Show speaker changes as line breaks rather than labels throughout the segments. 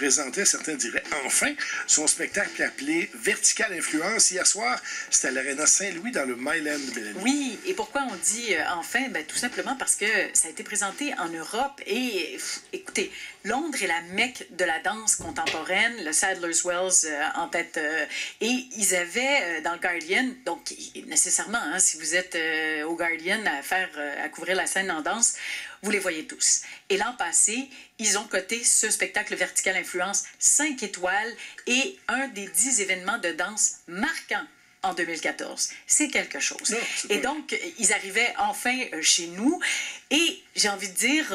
présentait, certains diraient enfin, son spectacle appelé Vertical Influence. Hier soir, c'était à l'Arena Saint-Louis dans le Myland, Mélanie.
Oui, et pourquoi on dit enfin? Ben, tout simplement parce que ça a été présenté en Europe et, écoutez, Londres est la Mecque de la danse contemporaine, le Sadler's Wells en tête. Et ils avaient dans le Guardian, donc nécessairement, hein, si vous êtes au Guardian à couvrir la scène en danse, vous les voyez tous. Et l'an passé, ils ont coté ce spectacle Vertical Influence 5 étoiles et un des 10 événements de danse marquants en 2014. C'est quelque chose. Non, et donc, ils arrivaient enfin chez nous. Et j'ai envie de dire,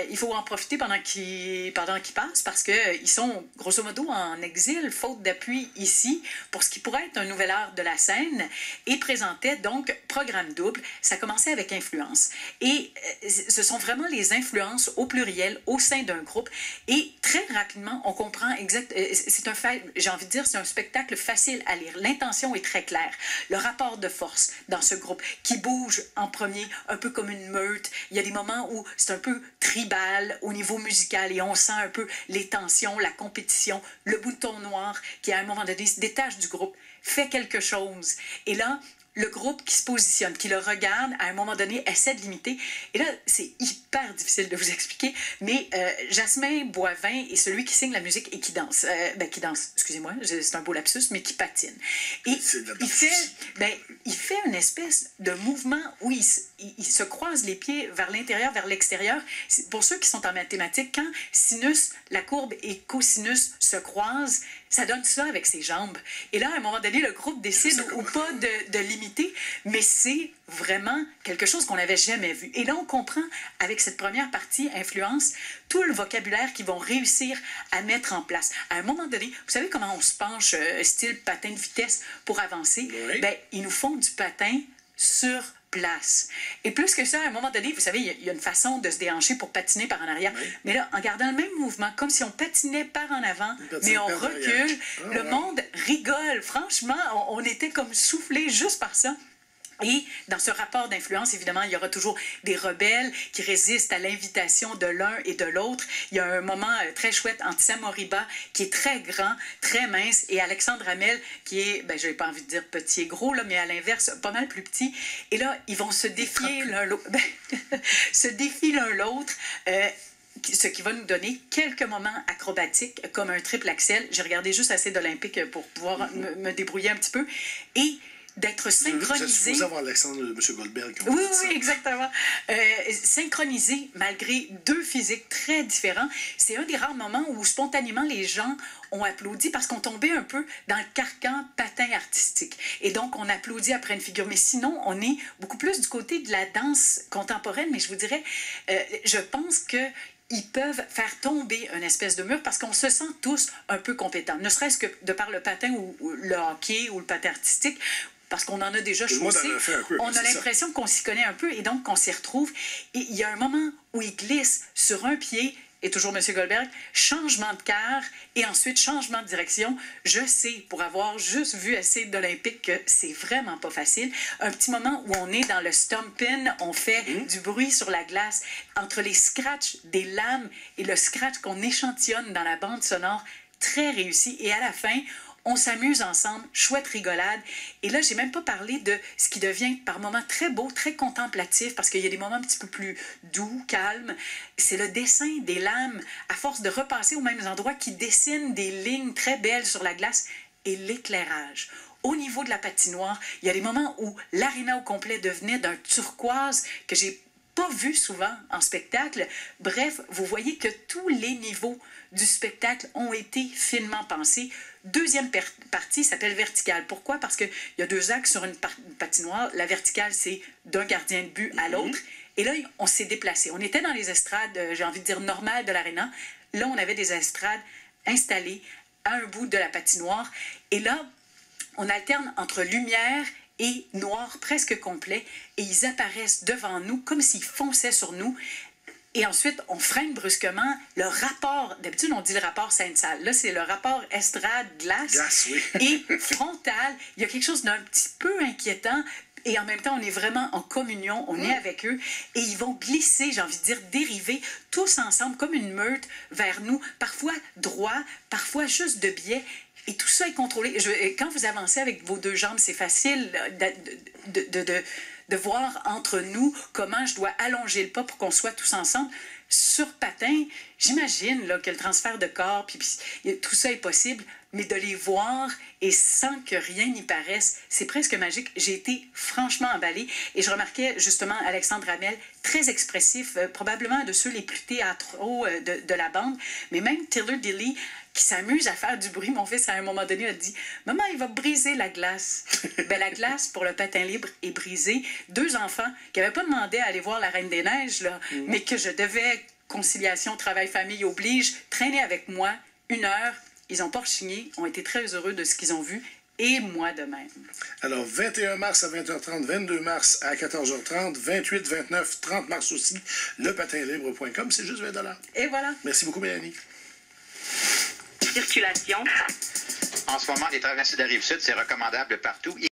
il faut en profiter pendant qu'ils passent parce qu'ils sont, grosso modo, en exil, faute d'appui ici, pour ce qui pourrait être un nouvel art de la scène, et présentaient donc programme double. Ça commençait avec influence. Et ce sont vraiment les influences au pluriel au sein d'un groupe. Et très rapidement, on comprend c'est un fait, j'ai envie de dire, c'est un spectacle facile à lire. L'intention est très claire. Le rapport de force dans ce groupe qui bouge en premier, un peu comme une meute. Il y a des moments où c'est un peu tribal au niveau musical et on sent un peu les tensions, la compétition, le bouton noir qui, à un moment donné, se détache du groupe, fait quelque chose. Et là, le groupe qui se positionne, qui le regarde, à un moment donné, essaie de l'imiter. Et là, c'est hyper difficile de vous expliquer, mais Jasmin Boivin est celui qui signe la musique et qui danse. Excusez-moi, c'est un beau lapsus, mais qui patine. Et il fait une espèce de mouvement où il se croise les pieds vers l'intérieur, vers l'extérieur. Pour ceux qui sont en mathématiques, quand sinus, la courbe et cosinus se croisent, ça donne ça avec ses jambes. Et là, à un moment donné, le groupe décide ou pas de l'imiter, mais c'est vraiment quelque chose qu'on n'avait jamais vu. Et là, on comprend, avec cette première partie, influence, tout le vocabulaire qu'ils vont réussir à mettre en place. À un moment donné, vous savez comment on se penche, style patin de vitesse, pour avancer? Oui. Bien, ils nous font du patin sur place. Et plus que ça, à un moment donné, vous savez, il y a une façon de se déhancher pour patiner par en arrière. Oui. Mais là, en gardant le même mouvement, comme si on patinait par en avant, mais on recule, le monde rigole. Franchement, on était comme soufflés juste par ça. Et dans ce rapport d'influence, évidemment, il y aura toujours des rebelles qui résistent à l'invitation de l'un et de l'autre. Il y a un moment très chouette entre Sam Moriba, qui est très grand, très mince, et Alexandre Hamel, qui est, je n'ai pas envie de dire petit et gros, là, mais à l'inverse, pas mal plus petit. Et là, ils vont se défier l'un l'autre. Se défient l'un l'autre. Ce qui va nous donner quelques moments acrobatiques, comme un triple axel. J'ai regardé juste assez d'Olympique pour pouvoir me débrouiller un petit peu. Et d'être synchronisé.
Vous avoir l'accent de M. Goldberg.
Oui, exactement. Synchronisé malgré deux physiques très différents. C'est un des rares moments où spontanément les gens ont applaudi parce qu'on tombait un peu dans le carcan patin artistique. Et donc, on applaudit après une figure. Mais sinon, on est beaucoup plus du côté de la danse contemporaine. Mais je vous dirais, je pense que ils peuvent faire tomber une espèce de mur parce qu'on se sent tous un peu compétents. Ne serait-ce que de par le patin ou le hockey ou le patin artistique, parce qu'on en a déjà chaussé, on a l'impression qu'on s'y connaît un peu et donc qu'on s'y retrouve. Et il y a un moment où il glisse sur un pied, et toujours M. Goldberg, changement de quart et ensuite changement de direction. Je sais, pour avoir juste vu assez d'Olympique, que c'est vraiment pas facile. Un petit moment où on est dans le stomping, on fait du bruit sur la glace. Entre les scratchs des lames et le scratch qu'on échantillonne dans la bande sonore, très réussi. Et à la fin, on s'amuse ensemble, chouette rigolade. Et là, j'ai même pas parlé de ce qui devient par moments très beau, très contemplatif, parce qu'il y a des moments un petit peu plus doux, calmes. C'est le dessin des lames, à force de repasser aux mêmes endroits, qui dessinent des lignes très belles sur la glace, et l'éclairage. Au niveau de la patinoire, il y a des moments où l'aréna au complet devenait d'un turquoise que j'ai pas vu souvent en spectacle. Bref, vous voyez que tous les niveaux du spectacle ont été finement pensés. Deuxième partie s'appelle verticale. Pourquoi? Parce qu'il y a deux axes sur une patinoire. La verticale, c'est d'un gardien de but à l'autre. Et là, on s'est déplacé. On était dans les estrades, j'ai envie de dire, normales de l'aréna. Là, on avait des estrades installées à un bout de la patinoire. Et là, on alterne entre lumière et noir presque complet. Et ils apparaissent devant nous comme s'ils fonçaient sur nous. Et ensuite, on freine brusquement. Le rapport, d'habitude, on dit le rapport scène-salle. Là, c'est le rapport estrade-glace.
Oui.
Et frontal, il y a quelque chose d'un petit peu inquiétant. et en même temps, on est vraiment en communion, on est avec eux, et ils vont glisser, j'ai envie de dire, dériver, tous ensemble, comme une meute, vers nous, parfois droit, parfois juste de biais. Et tout ça est contrôlé. Quand vous avancez avec vos deux jambes, c'est facile de voir entre nous comment je dois allonger le pas pour qu'on soit tous ensemble. Sur patin, j'imagine là, que le transfert de corps, puis tout ça est possible, mais de les voir et sans que rien n'y paraisse, c'est presque magique. J'ai été franchement emballée et je remarquais justement Alexandre Hamel, très expressif, probablement un de ceux les plus théâtraux de la bande, mais même Tiller Dilly, qui s'amuse à faire du bruit. Mon fils, à un moment donné, a dit « Maman, il va briser la glace. » Ben, la glace pour le patin libre est brisée. 2 enfants qui n'avaient pas demandé à aller voir la Reine des Neiges, là, mais que je devais, conciliation, travail, famille oblige, traîner avec moi 1 heure. Ils n'ont pas rechigné, ont été très heureux de ce qu'ils ont vu. Et moi de même.
Alors, 21 mars à 20h30, 22 mars à 14h30, 28, 29, 30 mars aussi, lepatinlibre.com, c'est juste 20 $.
Et voilà.
Merci beaucoup, Mélanie.
Circulation.
En ce moment, les traversées de la Rive-Sud, c'est recommandable partout.